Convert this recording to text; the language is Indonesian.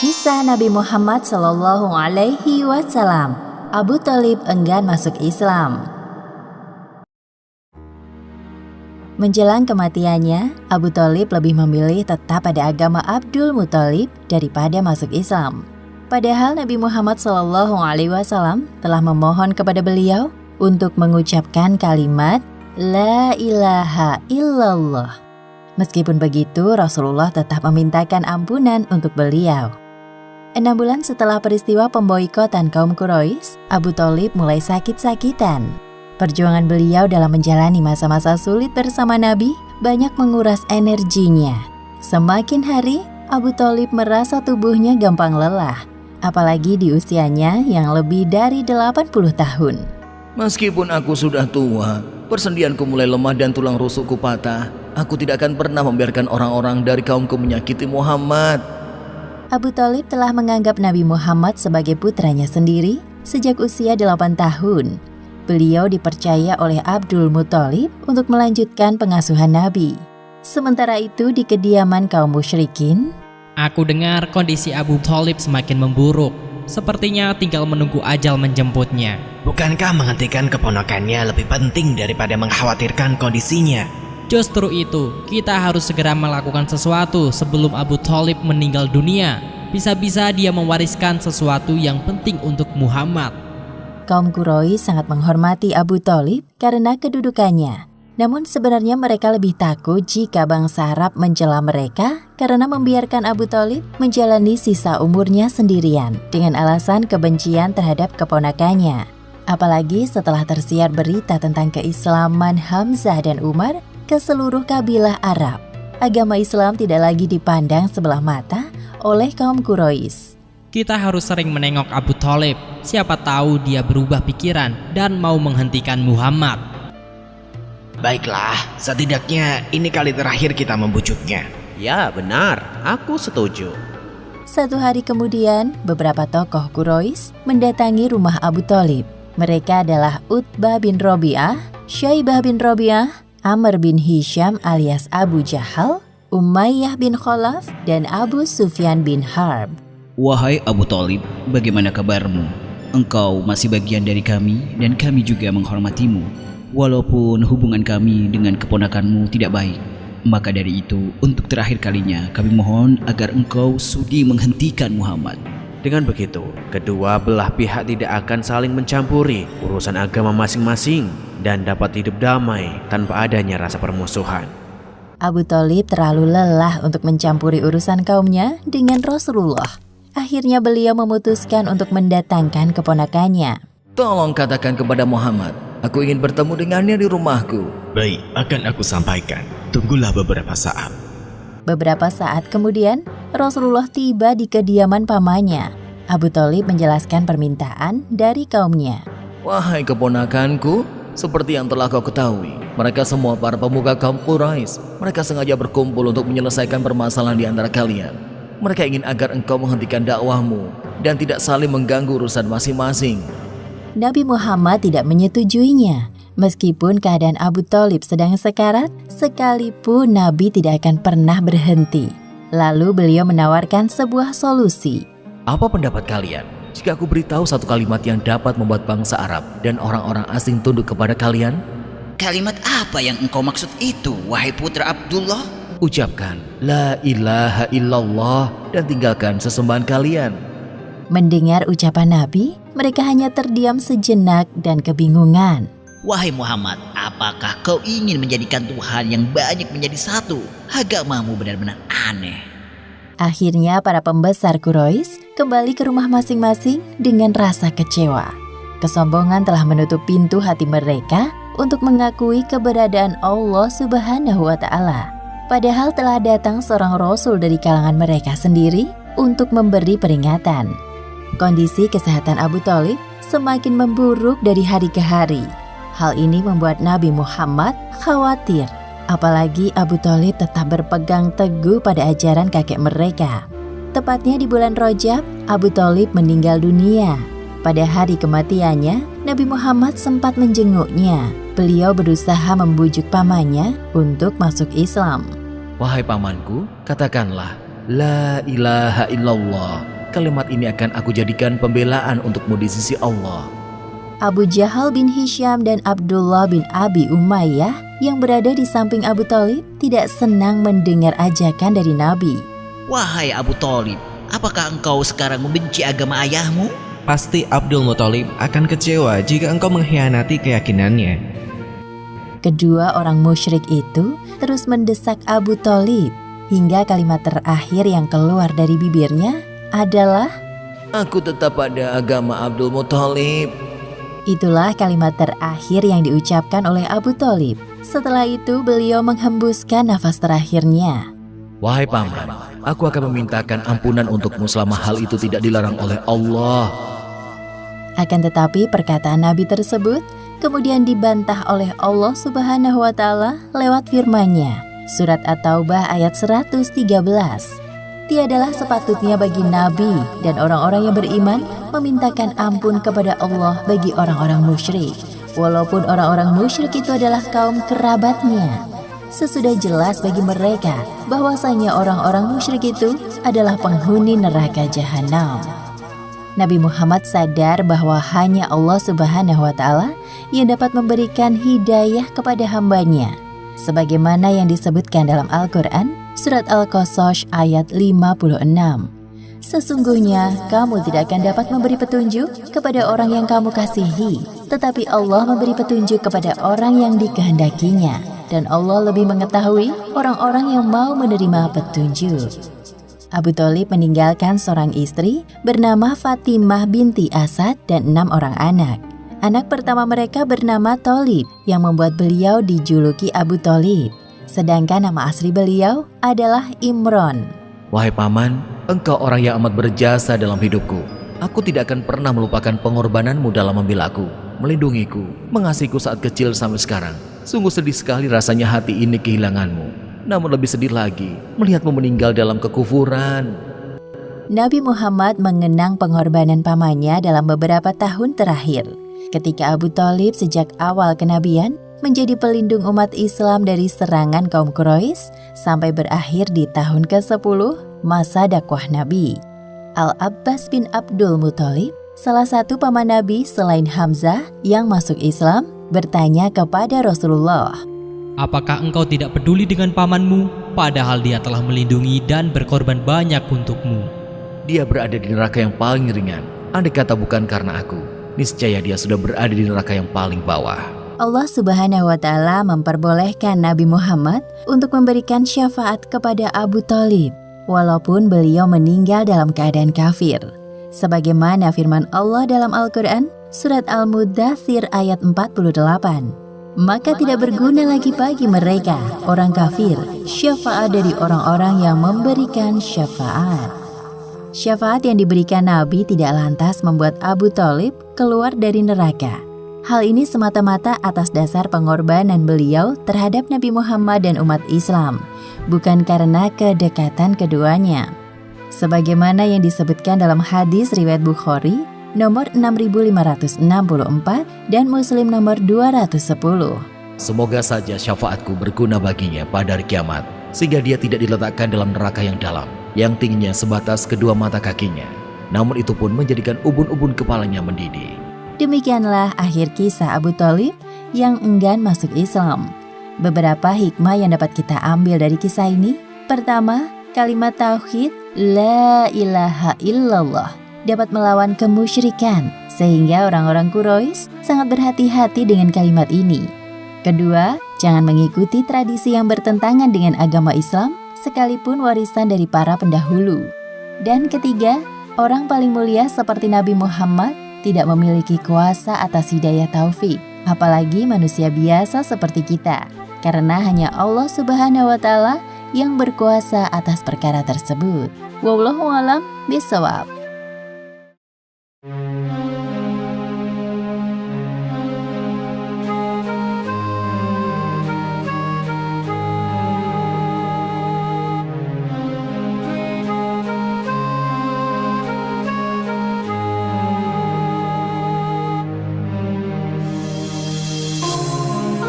Kisah Nabi Muhammad SAW. Abu Thalib enggan masuk Islam. Menjelang kematiannya, Abu Thalib lebih memilih tetap pada agama Abdul Muthalib daripada masuk Islam. Padahal Nabi Muhammad SAW telah memohon kepada beliau untuk mengucapkan kalimat La ilaha illallah. Meskipun begitu, Rasulullah tetap memintakan ampunan untuk beliau. 6 bulan setelah peristiwa pemboikotan kaum Quraisy, Abu Thalib mulai sakit-sakitan. Perjuangan beliau dalam menjalani masa-masa sulit bersama Nabi banyak menguras energinya. Semakin hari, Abu Thalib merasa tubuhnya gampang lelah, apalagi di usianya yang lebih dari 80 tahun. Meskipun aku sudah tua, persendianku mulai lemah dan tulang rusukku patah, aku tidak akan pernah membiarkan orang-orang dari kaumku menyakiti Muhammad. Abu Thalib telah menganggap Nabi Muhammad sebagai putranya sendiri sejak usia 8 tahun. Beliau dipercaya oleh Abdul Muthalib untuk melanjutkan pengasuhan Nabi. Sementara itu di kediaman kaum musyrikin, aku dengar kondisi Abu Thalib semakin memburuk. Sepertinya tinggal menunggu ajal menjemputnya. Bukankah menghentikan keponakannya lebih penting daripada mengkhawatirkan kondisinya? Justru itu, kita harus segera melakukan sesuatu sebelum Abu Thalib meninggal dunia. Bisa-bisa dia mewariskan sesuatu yang penting untuk Muhammad. Kaum Quraisy sangat menghormati Abu Thalib karena kedudukannya. Namun sebenarnya mereka lebih takut jika bangsa Arab mencela mereka karena membiarkan Abu Thalib menjalani sisa umurnya sendirian dengan alasan kebencian terhadap keponakannya. Apalagi setelah tersiar berita tentang keislaman Hamzah dan Umar ke seluruh kabilah Arab. Agama Islam tidak lagi dipandang sebelah mata oleh kaum Quraisy. Kita harus sering menengok Abu Thalib. Siapa tahu dia berubah pikiran dan mau menghentikan Muhammad. Baiklah, setidaknya ini kali terakhir kita membujuknya. Ya benar, aku setuju. Satu hari kemudian, beberapa tokoh Quraisy mendatangi rumah Abu Thalib. Mereka adalah Utbah bin Rabi'ah, Syaibah bin Rabi'ah, Amr bin Hisham alias Abu Jahal, Umayyah bin Khalaf, dan Abu Sufyan bin Harb. Wahai Abu Thalib, bagaimana kabarmu? Engkau masih bagian dari kami dan kami juga menghormatimu. Walaupun hubungan kami dengan keponakanmu tidak baik, maka dari itu untuk terakhir kalinya kami mohon agar engkau sudi menghentikan Muhammad. Dengan begitu, kedua belah pihak tidak akan saling mencampuri urusan agama masing-masing dan dapat hidup damai tanpa adanya rasa permusuhan. Abu Thalib terlalu lelah untuk mencampuri urusan kaumnya dengan Rasulullah. Akhirnya beliau memutuskan untuk mendatangkan keponakannya. Tolong katakan kepada Muhammad, aku ingin bertemu dengannya di rumahku. Baik, akan aku sampaikan. Tunggulah beberapa saat. Beberapa saat kemudian, Rasulullah tiba di kediaman pamannya. Abu Thalib menjelaskan permintaan dari kaumnya. Wahai keponakanku, seperti yang telah kau ketahui, mereka semua para pemuka kaum Quraisy. Mereka sengaja berkumpul untuk menyelesaikan permasalahan di antara kalian. Mereka ingin agar engkau menghentikan dakwahmu dan tidak saling mengganggu urusan masing-masing. Nabi Muhammad tidak menyetujuinya. Meskipun keadaan Abu Thalib sedang sekarat, sekalipun Nabi tidak akan pernah berhenti. Lalu beliau menawarkan sebuah solusi. Apa pendapat kalian jika aku beritahu satu kalimat yang dapat membuat bangsa Arab dan orang-orang asing tunduk kepada kalian? Kalimat apa yang engkau maksud itu, wahai putra Abdullah? Ucapkan La ilaha illallah dan tinggalkan sesembahan kalian. Mendengar ucapan Nabi, mereka hanya terdiam sejenak dan kebingungan. Wahai Muhammad, apakah kau ingin menjadikan Tuhan yang banyak menjadi satu? Agamamu benar-benar aneh. Akhirnya para pembesar Quraisy kembali ke rumah masing-masing dengan rasa kecewa. Kesombongan telah menutup pintu hati mereka untuk mengakui keberadaan Allah Subhanahu wa Ta'ala. Padahal telah datang seorang rasul dari kalangan mereka sendiri untuk memberi peringatan. Kondisi kesehatan Abu Thalib semakin memburuk dari hari ke hari. Hal ini membuat Nabi Muhammad khawatir. Apalagi Abu Thalib tetap berpegang teguh pada ajaran kakek mereka. Tepatnya di bulan Rajab, Abu Thalib meninggal dunia. Pada hari kematiannya, Nabi Muhammad sempat menjenguknya. beliau berusaha membujuk pamannya untuk masuk Islam. Wahai pamanku, katakanlah, La ilaha illallah. Kalimat ini akan aku jadikan pembelaan untukmu di sisi Allah. Abu Jahal bin Hisham dan Abdullah bin Abi Umayyah yang berada di samping Abu Thalib tidak senang mendengar ajakan dari Nabi. Wahai Abu Thalib, apakah engkau sekarang membenci agama ayahmu? Pasti Abdul Muthalib akan kecewa jika engkau mengkhianati keyakinannya. Kedua orang musyrik itu terus mendesak Abu Thalib hingga kalimat terakhir yang keluar dari bibirnya adalah, Aku tetap pada agama Abdul Muthalib. itulah kalimat terakhir yang diucapkan oleh Abu Thalib. Setelah itu beliau menghembuskan nafas terakhirnya. Wahai paman, aku akan memintakan ampunan untukmu selama hal itu tidak dilarang oleh Allah. Akan tetapi perkataan Nabi tersebut kemudian dibantah oleh Allah Subhanahu wa Ta'ala lewat firman-Nya. Surat At-Taubah ayat 113. Tiadalah sepatutnya bagi Nabi dan orang-orang yang beriman memintakan ampun kepada Allah bagi orang-orang musyrik, walaupun orang-orang musyrik itu adalah kaum kerabatnya. Sesudah jelas bagi mereka bahwasanya orang-orang musyrik itu adalah penghuni neraka jahanam. Nabi Muhammad sadar bahwa hanya Allah Subhanahu wa Ta'ala yang dapat memberikan hidayah kepada hambanya, sebagaimana yang disebutkan dalam Al-Quran, Surat Al-Qasas ayat 56. Sesungguhnya kamu tidak akan dapat memberi petunjuk kepada orang yang kamu kasihi, tetapi Allah memberi petunjuk kepada orang yang dikehendakinya, dan Allah lebih mengetahui orang-orang yang mau menerima petunjuk. Abu Thalib meninggalkan seorang istri bernama Fatimah binti Asad dan 6 orang anak. Anak pertama mereka bernama Thalib yang membuat beliau dijuluki Abu Thalib. Sedangkan nama asli beliau adalah Imron. Wahai paman, engkau orang yang amat berjasa dalam hidupku. Aku tidak akan pernah melupakan pengorbananmu dalam membela aku, melindungiku, mengasihiku saat kecil sampai sekarang. Sungguh sedih sekali rasanya hati ini kehilanganmu. Namun lebih sedih lagi melihatmu meninggal dalam kekufuran. Nabi Muhammad mengenang pengorbanan pamannya dalam beberapa tahun terakhir. Ketika Abu Thalib sejak awal kenabian menjadi pelindung umat Islam dari serangan kaum Quraisy sampai berakhir di tahun ke-10 masa dakwah Nabi. Al-Abbas bin Abdul Muthalib, salah satu paman Nabi selain Hamzah yang masuk Islam, bertanya kepada Rasulullah, Apakah engkau tidak peduli dengan pamanmu, padahal dia telah melindungi dan berkorban banyak untukmu? Dia berada di neraka yang paling ringan. Andai kata bukan karena aku, niscaya dia sudah berada di neraka yang paling bawah. Allah Subhanahu wa Ta'ala memperbolehkan Nabi Muhammad untuk memberikan syafaat kepada Abu Thalib, walaupun beliau meninggal dalam keadaan kafir. Sebagaimana firman Allah dalam Al-Quran, Surat Al-Muddathir ayat 48. Maka tidak berguna lagi bagi mereka, orang kafir, syafaat dari orang-orang yang memberikan syafaat. Syafaat yang diberikan Nabi tidak lantas membuat Abu Thalib keluar dari neraka. Hal ini semata-mata atas dasar pengorbanan beliau terhadap Nabi Muhammad dan umat Islam, bukan karena kedekatan keduanya. Sebagaimana yang disebutkan dalam hadis riwayat Bukhari, nomor 6564 dan Muslim nomor 210. Semoga saja syafaatku berguna baginya pada hari kiamat, sehingga dia tidak diletakkan dalam neraka yang dalam, yang tingginya sebatas kedua mata kakinya. Namun itu pun menjadikan ubun-ubun kepalanya mendidih. Demikianlah akhir kisah Abu Thalib yang enggan masuk Islam. Beberapa hikmah yang dapat kita ambil dari kisah ini. Pertama, kalimat tauhid La ilaha illallah dapat melawan kemusyrikan, sehingga orang-orang Quraisy sangat berhati-hati dengan kalimat ini. Kedua, jangan mengikuti tradisi yang bertentangan dengan agama Islam, sekalipun warisan dari para pendahulu. Dan ketiga, orang paling mulia seperti Nabi Muhammad tidak memiliki kuasa atas hidayah taufik, apalagi manusia biasa seperti kita, karena hanya Allah Subhanahu wa Ta'ala yang berkuasa atas perkara tersebut. Wallahu a'lam bishawab.